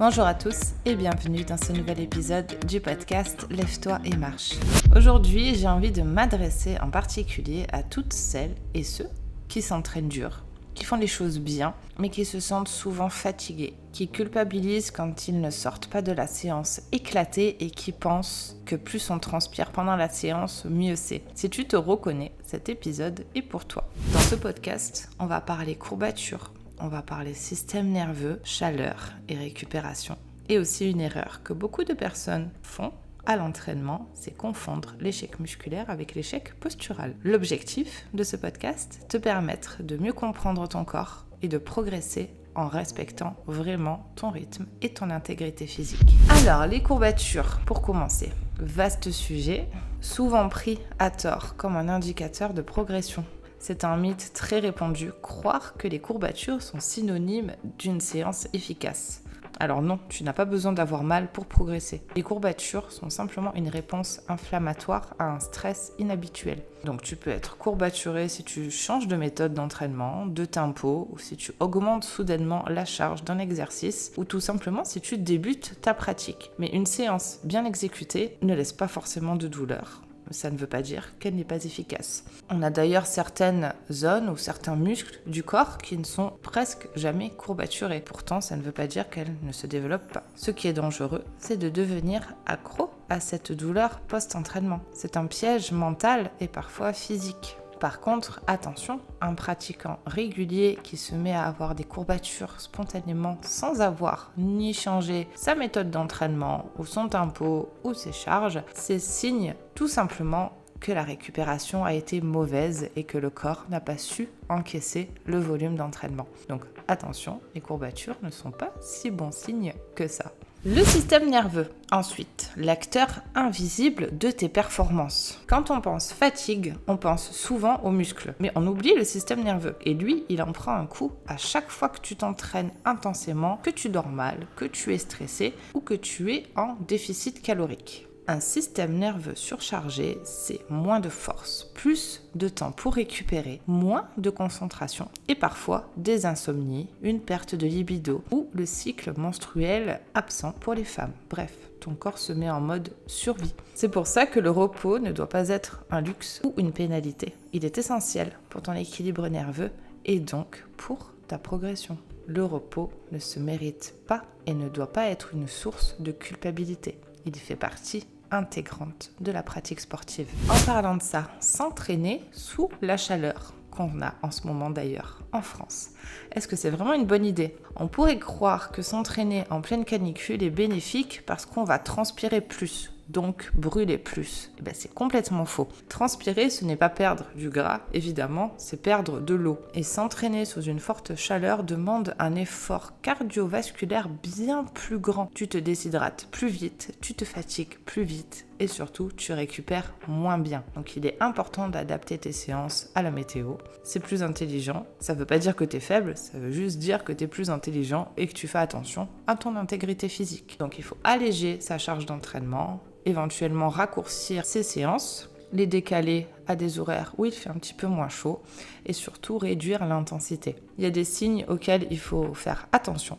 Bonjour à tous et bienvenue dans ce nouvel épisode du podcast Lève-toi et marche. Aujourd'hui, j'ai envie de m'adresser en particulier à toutes celles et ceux qui s'entraînent dur, qui font les choses bien, mais qui se sentent souvent fatigués, qui culpabilisent quand ils ne sortent pas de la séance éclatés et qui pensent que plus on transpire pendant la séance, mieux c'est. Si tu te reconnais, cet épisode est pour toi. Dans ce podcast, on va parler courbatures, on va parler système nerveux, chaleur et récupération. Et aussi une erreur que beaucoup de personnes font à l'entraînement, c'est confondre l'échec musculaire avec l'échec postural. L'objectif de ce podcast, te permettre de mieux comprendre ton corps et de progresser en respectant vraiment ton rythme et ton intégrité physique. Alors, les courbatures, pour commencer. Vaste sujet, souvent pris à tort comme un indicateur de progression. C'est un mythe très répandu, croire que les courbatures sont synonymes d'une séance efficace. Alors non, tu n'as pas besoin d'avoir mal pour progresser. Les courbatures sont simplement une réponse inflammatoire à un stress inhabituel. Donc tu peux être courbaturé si tu changes de méthode d'entraînement, de tempo, ou si tu augmentes soudainement la charge d'un exercice, ou tout simplement si tu débutes ta pratique. Mais une séance bien exécutée ne laisse pas forcément de douleur. Ça ne veut pas dire qu'elle n'est pas efficace. On a d'ailleurs certaines zones ou certains muscles du corps qui ne sont presque jamais courbaturés. Pourtant, ça ne veut pas dire qu'elles ne se développent pas. Ce qui est dangereux, c'est de devenir accro à cette douleur post-entraînement. C'est un piège mental et parfois physique. Par contre, attention, un pratiquant régulier qui se met à avoir des courbatures spontanément sans avoir ni changé sa méthode d'entraînement ou son tempo ou ses charges, c'est signe tout simplement que la récupération a été mauvaise et que le corps n'a pas su encaisser le volume d'entraînement. Donc attention, les courbatures ne sont pas si bon signe que ça. Le système nerveux, ensuite, l'acteur invisible de tes performances. Quand on pense fatigue, on pense souvent aux muscles, mais on oublie le système nerveux. Et lui, il en prend un coup à chaque fois que tu t'entraînes intensément, que tu dors mal, que tu es stressé ou que tu es en déficit calorique. Un système nerveux surchargé, c'est moins de force, plus de temps pour récupérer, moins de concentration et parfois des insomnies, une perte de libido ou le cycle menstruel absent pour les femmes. Bref, ton corps se met en mode survie. C'est pour ça que le repos ne doit pas être un luxe ou une pénalité. Il est essentiel pour ton équilibre nerveux et donc pour ta progression. Le repos ne se mérite pas et ne doit pas être une source de culpabilité. Il fait partie intégrante de la pratique sportive. En parlant de ça, s'entraîner sous la chaleur qu'on a en ce moment d'ailleurs en France. Est-ce que c'est vraiment une bonne idée ? On pourrait croire que s'entraîner en pleine canicule est bénéfique parce qu'on va transpirer plus, donc brûler plus. Et c'est complètement faux. Transpirer, ce n'est pas perdre du gras, évidemment, c'est perdre de l'eau. Et s'entraîner sous une forte chaleur demande un effort cardiovasculaire bien plus grand. Tu te déshydrates plus vite, tu te fatigues plus vite et surtout, tu récupères moins bien. Donc il est important d'adapter tes séances à la météo. C'est plus intelligent. Ça ne veut pas dire que tu es faible, ça veut juste dire que tu es plus intelligent et que tu fais attention à ton intégrité physique. Donc il faut alléger sa charge d'entraînement, éventuellement raccourcir ses séances, les décaler à des horaires où il fait un petit peu moins chaud et surtout réduire l'intensité. Il y a des signes auxquels il faut faire attention,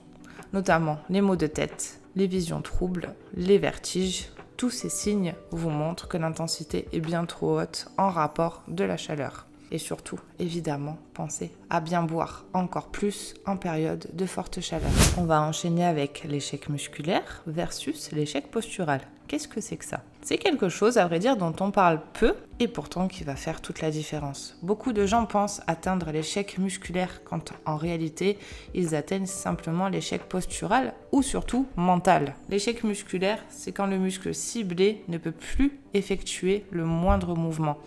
notamment les maux de tête, les visions troubles, les vertiges. Tous ces signes vous montrent que l'intensité est bien trop haute en rapport de la chaleur. Et surtout, évidemment, pensez à bien boire, encore plus en période de forte chaleur. On va enchaîner avec l'échec musculaire versus l'échec postural. Qu'est-ce que c'est que ça ? C'est quelque chose, à vrai dire, dont on parle peu et pourtant qui va faire toute la différence. Beaucoup de gens pensent atteindre l'échec musculaire quand en réalité, ils atteignent simplement l'échec postural ou surtout mental. L'échec musculaire, c'est quand le muscle ciblé ne peut plus effectuer le moindre mouvement.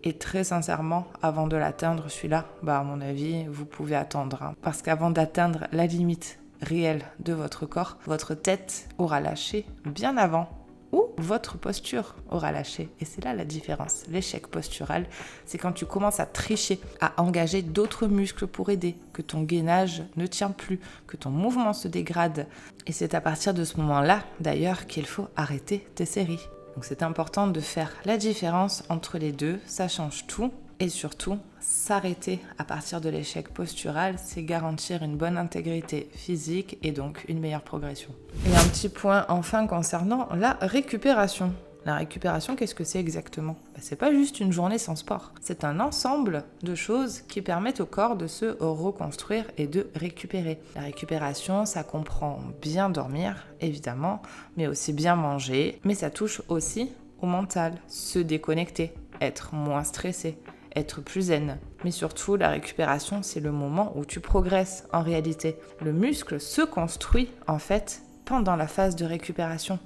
Et très sincèrement, avant de l'atteindre, celui-là, à mon avis, vous pouvez attendre. Parce qu'avant d'atteindre la limite réelle de votre corps, votre tête aura lâché bien avant ou votre posture aura lâché. Et c'est là la différence. L'échec postural, c'est quand tu commences à tricher, à engager d'autres muscles pour aider, que ton gainage ne tient plus, que ton mouvement se dégrade. Et c'est à partir de ce moment-là, d'ailleurs, qu'il faut arrêter tes séries. Donc c'est important de faire la différence entre les deux, ça change tout. Et surtout, s'arrêter à partir de l'échec postural, c'est garantir une bonne intégrité physique et donc une meilleure progression. Et un petit point enfin concernant la récupération. La récupération, qu'est-ce que c'est exactement ? C'est pas juste une journée sans sport. C'est un ensemble de choses qui permettent au corps de se reconstruire et de récupérer. La récupération, ça comprend bien dormir, évidemment, mais aussi bien manger. Mais ça touche aussi au mental, se déconnecter, être moins stressé, être plus zen. Mais surtout, la récupération, c'est le moment où tu progresses en réalité. Le muscle se construit en fait pendant la phase de récupération.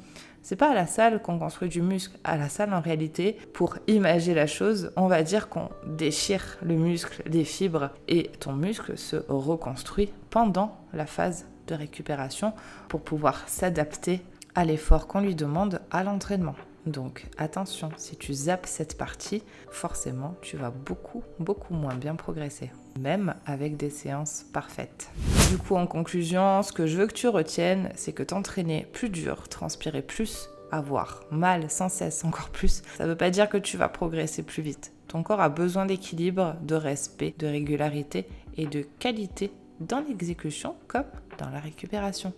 C'est pas à la salle qu'on construit du muscle. À la salle, en réalité, pour imager la chose, on va dire qu'on déchire le muscle, les fibres, et ton muscle se reconstruit pendant la phase de récupération pour pouvoir s'adapter à l'effort qu'on lui demande à l'entraînement. Donc attention, si tu zappes cette partie, forcément tu vas beaucoup moins bien progresser, même avec des séances parfaites. Du coup, en conclusion, ce que je veux que tu retiennes, c'est que t'entraîner plus dur, transpirer plus, avoir mal sans cesse encore plus, ça ne veut pas dire que tu vas progresser plus vite. Ton corps a besoin d'équilibre, de respect, de régularité et de qualité dans l'exécution comme dans la récupération.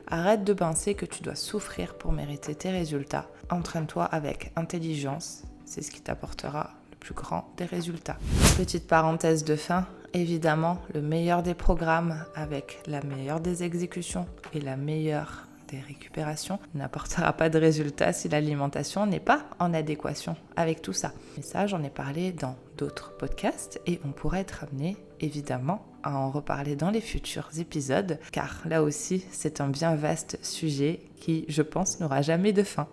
Arrête de penser que tu dois souffrir pour mériter tes résultats. Entraîne-toi avec intelligence, c'est ce qui t'apportera le plus grand des résultats. Petite parenthèse de fin, évidemment, le meilleur des programmes avec la meilleure des exécutions et la meilleure des récupérations n'apportera pas de résultats si l'alimentation n'est pas en adéquation avec tout ça. Mais ça, j'en ai parlé dans d'autres podcasts et on pourrait être amené, évidemment, à en reparler dans les futurs épisodes, car là aussi, c'est un bien vaste sujet qui, je pense, n'aura jamais de fin.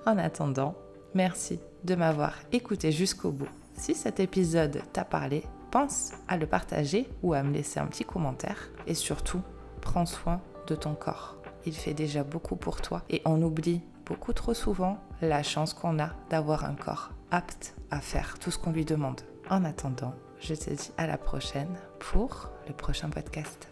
En attendant, merci de m'avoir écouté jusqu'au bout. Si cet épisode t'a parlé, pense à le partager ou à me laisser un petit commentaire. Et surtout, prends soin de ton corps. Il fait déjà beaucoup pour toi et on oublie beaucoup trop souvent la chance qu'on a d'avoir un corps apte à faire tout ce qu'on lui demande. En attendant, je te dis à la prochaine pour le prochain podcast.